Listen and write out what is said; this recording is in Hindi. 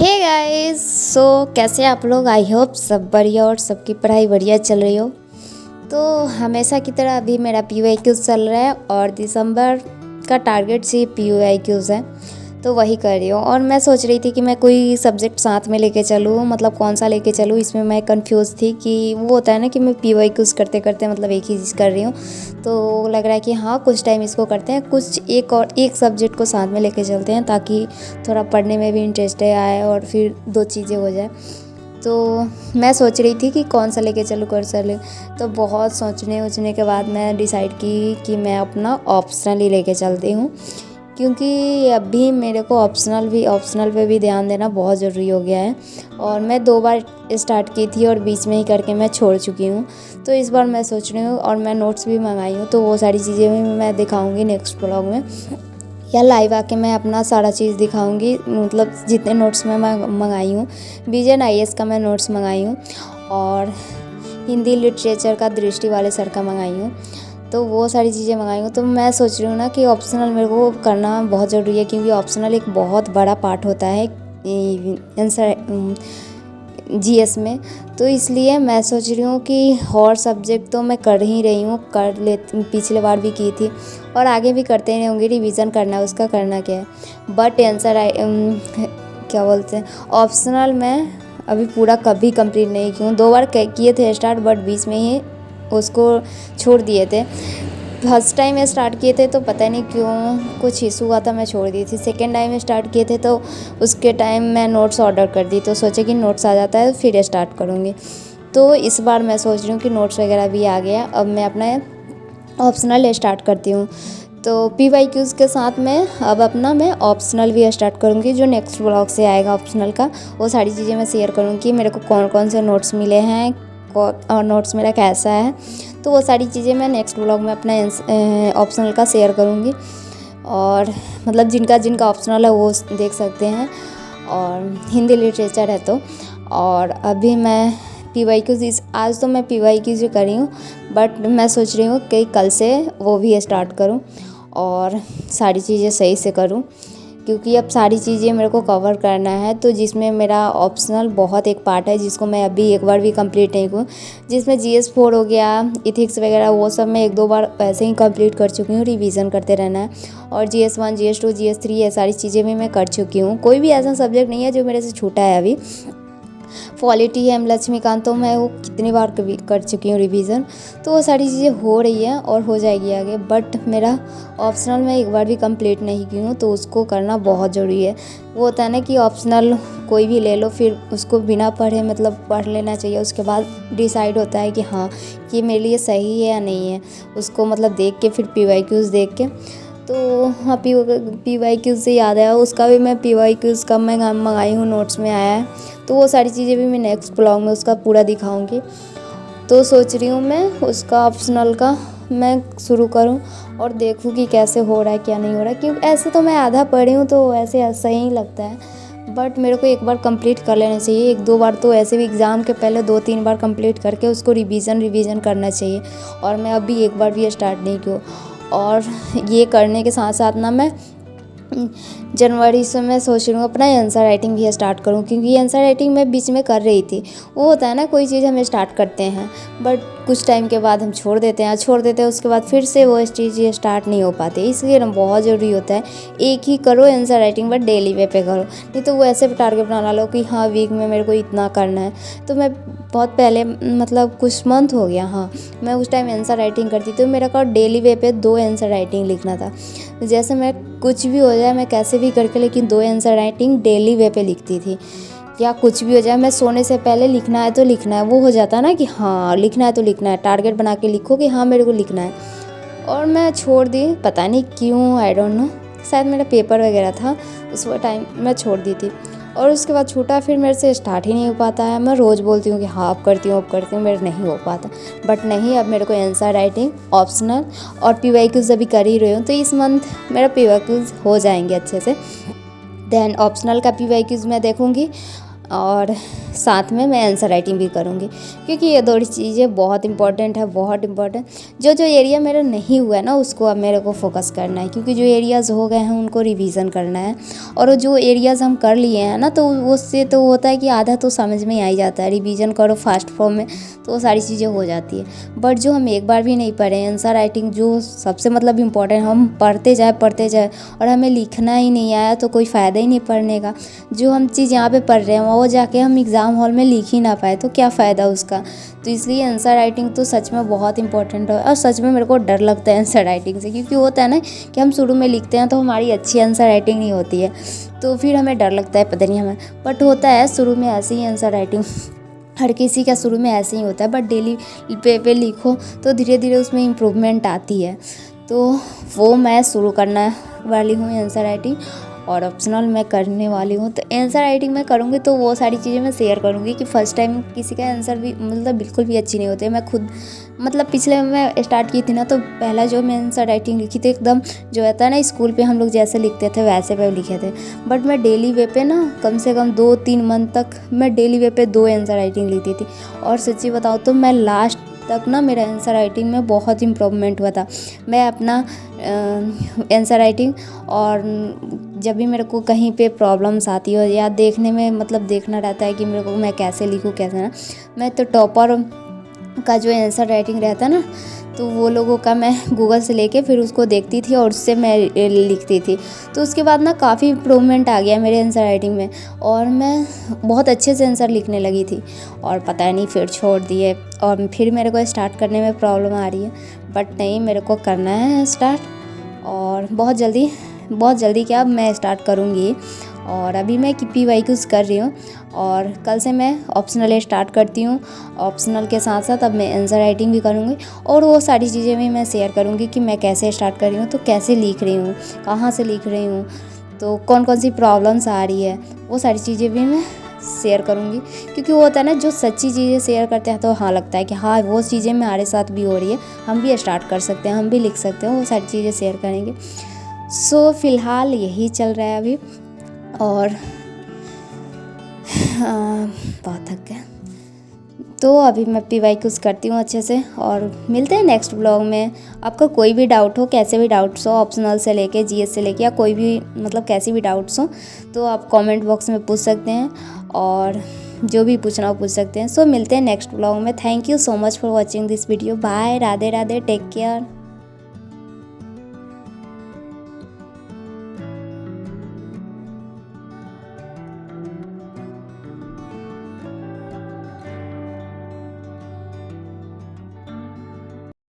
हे गाइस, सो कैसे आप लोग। आई होप सब बढ़िया और सबकी पढ़ाई बढ़िया चल रही हो। तो हमेशा की तरह अभी मेरा PYQs चल रहा है और दिसंबर का टारगेट से PYQs है, तो वही कर रही हूँ। और मैं सोच रही थी कि मैं कोई सब्जेक्ट साथ में लेके चलूँ, मतलब कौन सा लेके चलूँ। इसमें मैं कंफ्यूज थी कि वो होता है ना कि मैं PYQs करते करते मतलब एक ही चीज़ कर रही हूँ, तो लग रहा है कि हाँ कुछ टाइम इसको करते हैं, कुछ एक सब्जेक्ट को साथ में लेके चलते हैं ताकि थोड़ा पढ़ने में भी इंटरेस्ट आए और फिर दो चीज़ें हो जाए। तो मैं सोच रही थी कि कौन सा लेके चलूँ कौन सा ले। तो बहुत सोचने के बाद मैं डिसाइड की कि मैं अपना ऑप्शनल ही लेके चलती हूँ, क्योंकि अभी मेरे को ऑप्शनल पे भी ध्यान देना बहुत ज़रूरी हो गया है। और मैं 2 बार स्टार्ट की थी और बीच में ही करके मैं छोड़ चुकी हूँ। तो इस बार मैं सोच रही हूँ, और मैं नोट्स भी मंगाई हूँ, तो वो सारी चीज़ें भी मैं दिखाऊँगी नेक्स्ट ब्लॉग में, या लाइव आके मैं अपना सारा चीज़ दिखाऊंगी। मतलब जितने नोट्स मैं मंगाई हूँ, विजन IAS का मैं नोट्स मंगाई हूँ और हिंदी लिटरेचर का दृष्टि वाले सर का मंगाई हूँ, तो वो सारी चीज़ें मंगाई हूँ। तो मैं सोच रही हूँ ना कि ऑप्शनल मेरे को करना बहुत ज़रूरी है, क्योंकि ऑप्शनल एक बहुत बड़ा पार्ट होता है आंसर GS में। तो इसलिए मैं सोच रही हूँ कि और सब्जेक्ट तो मैं कर ही रही हूँ, कर ले पिछले बार भी की थी और आगे भी करते ही रहूँगी। रिवीजन करना है, उसका करना क्या है। बट आंसर क्या बोलते हैं, ऑप्शनल मैं अभी पूरा कभी कंप्लीट नहीं की हूँ। 2 बार किए थे स्टार्ट, बट बीच में ही उसको छोड़ दिए थे। फर्स्ट टाइम में स्टार्ट किए थे तो पता नहीं क्यों कुछ इशू हुआ था, मैं छोड़ दी थी। सेकेंड टाइम में स्टार्ट किए थे तो उसके टाइम मैं नोट्स ऑर्डर कर दी, तो सोचे कि नोट्स आ जाता है फिर स्टार्ट करूँगी। तो इस बार मैं सोच रही हूँ कि नोट्स वगैरह भी आ गया, अब मैं अपना ऑप्शनल स्टार्ट करती हूँ। तो PYQs के साथ में अब अपना मैं ऑप्शनल भी स्टार्ट करूँगी, जो नेक्स्ट ब्लॉग से आएगा ऑप्शनल का। वो सारी चीज़ें मैं शेयर करूँगी, मेरे को कौन कौन से नोट्स मिले हैं और नोट्स मेरा कैसा है। तो वो सारी चीज़ें मैं नेक्स्ट ब्लॉग में अपना ऑप्शनल का शेयर करूँगी। और मतलब जिनका जिनका ऑप्शनल है वो देख सकते हैं, और हिंदी लिटरेचर है तो। और अभी मैं PYQs आज तो मैं PYQs कर रही हूँ, बट मैं सोच रही हूँ कि कल से वो भी स्टार्ट करूँ और सारी चीज़ें सही से करूँ, क्योंकि अब सारी चीज़ें मेरे को कवर करना है। तो जिसमें मेरा ऑप्शनल बहुत एक पार्ट है जिसको मैं अभी एक बार भी कंप्लीट नहीं हूँ, जिसमें GS4 हो गया, इथिक्स वगैरह, वो सब मैं 1-2 बार ऐसे ही कंप्लीट कर चुकी हूँ। रिवीजन करते रहना है। और GS1 GS2 GS3 ये सारी चीज़ें भी मैं कर चुकी हूँ। कोई भी ऐसा सब्जेक्ट नहीं है जो मेरे से छूटा है अभी। पॉलिटी है, लक्ष्मीकांत, तो मैं वो कितनी बार कर चुकी हूँ रिवीजन। तो वो सारी चीज़ें हो रही हैं और हो जाएगी आगे। बट मेरा ऑप्शनल मैं एक बार भी कंप्लीट नहीं की हूँ, तो उसको करना बहुत ज़रूरी है। वो होता है ना कि ऑप्शनल कोई भी ले लो, फिर उसको बिना पढ़े मतलब पढ़ लेना चाहिए, उसके बाद डिसाइड होता है कि हाँ ये मेरे लिए सही है या नहीं है। उसको मतलब देख के, फिर PYQs देख के। तो हाँ, PYQs से याद आया, उसका भी मैं PYQs का मैं मंगाई हूँ, नोट्स में आया है। तो वो सारी चीज़ें भी मैं नेक्स्ट ब्लॉग में उसका पूरा दिखाऊंगी। तो सोच रही हूँ मैं उसका ऑप्शनल का मैं शुरू करूँ और देखूँ कि कैसे हो रहा है क्या नहीं हो रहा है। क्योंकि ऐसे तो मैं आधा पढ़ी हूँ तो ऐसे सही ही लगता है, बट मेरे को एक बार कंप्लीट कर लेना चाहिए। 1-2 बार तो ऐसे भी एग्ज़ाम के पहले 2-3 बार कंप्लीट करके उसको रिवीजन करना चाहिए। और मैं अभी एक बार भी स्टार्ट नहीं किया। और ये करने के साथ साथ ना मैं जनवरी से मैं सोच रही हूँ अपना आंसर राइटिंग भी स्टार्ट करूँ, क्योंकि आंसर राइटिंग मैं बीच में कर रही थी। वो होता है ना, कोई चीज़ हम स्टार्ट करते हैं बट कुछ टाइम के बाद हम छोड़ देते हैं, उसके बाद फिर से वो चीज़ स्टार्ट नहीं हो पाती। इसलिए ना बहुत ज़रूरी होता है एक ही करो आंसर राइटिंग, बट डेली वे पे करो। नहीं तो वो ऐसे टारगेट बना लो कि हाँ वीक में मेरे को इतना करना है। तो मैं बहुत पहले मतलब कुछ मंथ हो गया, हाँ मैं उस टाइम आंसर राइटिंग करती थी। तो मेरा का डेली वे पे 2 आंसर राइटिंग लिखना था। जैसे मैं कुछ भी हो जाए, मैं कैसे भी करके, लेकिन 2 आंसर राइटिंग डेली वे पे लिखती थी। या कुछ भी हो जाए, मैं सोने से पहले लिखना है तो लिखना है। वो हो जाता ना कि हाँ लिखना है तो लिखना है, टारगेट बना के लिखो कि हाँ मेरे को लिखना है। और मैं छोड़ दी, पता नहीं क्यों, आई डोंट नो, शायद मेरा पेपर वगैरह था उस टाइम मैं छोड़ दी थी। और उसके बाद छूटा, फिर मेरे से स्टार्ट ही नहीं हो पाता है। मैं रोज़ बोलती हूँ कि हाँ अब करती हूँ, मेरे नहीं हो पाता। बट नहीं, अब मेरे को आंसर राइटिंग, ऑप्शनल और PYQs अभी कर ही रही हूँ। तो इस मंथ मेरा PYQs हो जाएंगे अच्छे से। देन ऑप्शनल का PYQs मैं देखूँगी और साथ में मैं आंसर राइटिंग भी करूँगी, क्योंकि ये दो चीज़ें बहुत इंपॉर्टेंट है, बहुत इंपॉर्टेंट। जो जो एरिया मेरा नहीं हुआ है ना उसको अब मेरे को फोकस करना है, क्योंकि जो एरियाज़ हो गए हैं उनको रिवीजन करना है। और जो एरियाज़ हम कर लिए हैं ना तो उससे तो होता है कि आधा तो समझ में ही आ ही जाता है। रिवीजन करो फास्ट फॉर्म में तो वो सारी चीज़ें हो जाती है। बट जो हम एक बार भी नहीं पढ़े आंसर राइटिंग, जो सबसे मतलब इम्पॉर्टेंट, हम पढ़ते जाए और हमें लिखना ही नहीं आया तो कोई फ़ायदा ही नहीं पढ़ने का। जो हम चीज़ यहाँ पे पढ़ रहे हैं वो जाके हम एग्ज़ाम हॉल में लिख ही ना पाए तो क्या फ़ायदा उसका। तो इसलिए आंसर राइटिंग तो सच में बहुत इंपॉर्टेंट है। और सच में मेरे को डर लगता है आंसर राइटिंग से, क्योंकि होता है ना कि हम शुरू में लिखते हैं तो हमारी अच्छी आंसर राइटिंग नहीं होती है, तो फिर हमें डर लगता है पता नहीं हमें। बट होता है शुरू में ऐसे ही आंसर राइटिंग, हर किसी का शुरू में ऐसे ही होता है। बट डेली पे लिखो तो धीरे धीरे उसमें इम्प्रूवमेंट आती है। तो वो मैं शुरू करना वाली हूँ आंसर राइटिंग, और ऑप्शनल मैं करने वाली हूँ। तो आंसर राइटिंग मैं करूँगी तो वो सारी चीज़ें मैं शेयर करूँगी कि फ़र्स्ट टाइम किसी का आंसर भी मतलब बिल्कुल भी अच्छी नहीं होती है। मैं खुद मतलब पिछले में मैं स्टार्ट की थी ना तो पहला जो मैं आंसर राइटिंग लिखी थी एकदम जो रहता है ना स्कूल पे हम लोग जैसे लिखते थे वैसे पे लिखे थे। बट मैं डेली वे पे ना कम से कम 2-3 मंथ तक मैं डेली वे पे 2 आंसर राइटिंग लिखती थी। और सच्ची बताऊँ तो मैं लास्ट तक ना मेरा आंसर राइटिंग में बहुत इम्प्रूवमेंट हुआ था। मैं अपना आंसर राइटिंग, और जब भी मेरे को कहीं पे प्रॉब्लम्स आती हो या देखने में मतलब देखना रहता है कि मेरे को मैं कैसे लिखूँ कैसे ना, मैं तो टॉपर का जो आंसर राइटिंग रहता है ना तो वो लोगों का मैं गूगल से लेके फिर उसको देखती थी और उससे मैं लिखती थी। तो उसके बाद ना काफ़ी इम्प्रूवमेंट आ गया मेरे आंसर राइटिंग में, और मैं बहुत अच्छे से आंसर लिखने लगी थी। और पता नहीं फिर छोड़ दिए और फिर मेरे को स्टार्ट करने में प्रॉब्लम आ रही है। बट नहीं, मेरे को करना है स्टार्ट, और बहुत जल्दी क्या मैं स्टार्ट करूँगी। और अभी मैं PYQs कर रही हूँ और कल से मैं ऑप्शनल स्टार्ट करती हूँ। ऑप्शनल के साथ साथ अब मैं आंसर राइटिंग भी करूँगी, और वो सारी चीज़ें भी मैं शेयर करूँगी कि मैं कैसे स्टार्ट कर रही हूँ, तो कैसे लिख रही हूँ, कहाँ से लिख रही हूँ, तो कौन कौन सी प्रॉब्लम्स आ रही है, वो सारी चीज़ें भी मैं शेयर करूँगी। क्योंकि वो होता है ना जो सच्ची चीज़ें शेयर करते हैं तो हाँ लगता है कि हाँ वो चीज़ें हमारे साथ भी हो रही है, हम भी स्टार्ट कर सकते हैं, हम भी लिख सकते हैं, वो सारी चीज़ें शेयर करेंगे। सो फ़िलहाल यही चल रहा है अभी, और बहुत थक गया। तो अभी मैं PYQs करती हूँ अच्छे से, और मिलते हैं नेक्स्ट ब्लॉग में। आपका कोई भी डाउट हो, कैसे भी डाउट्स हो, ऑप्शनल से लेके GS से लेके या कोई भी मतलब कैसी भी डाउट्स हो तो आप कमेंट बॉक्स में पूछ सकते हैं, और जो भी पूछना हो पूछ सकते हैं। सो मिलते हैं नेक्स्ट ब्लॉग में। Thank you so much for watching this video. Bye, Radhe Radhe, take care.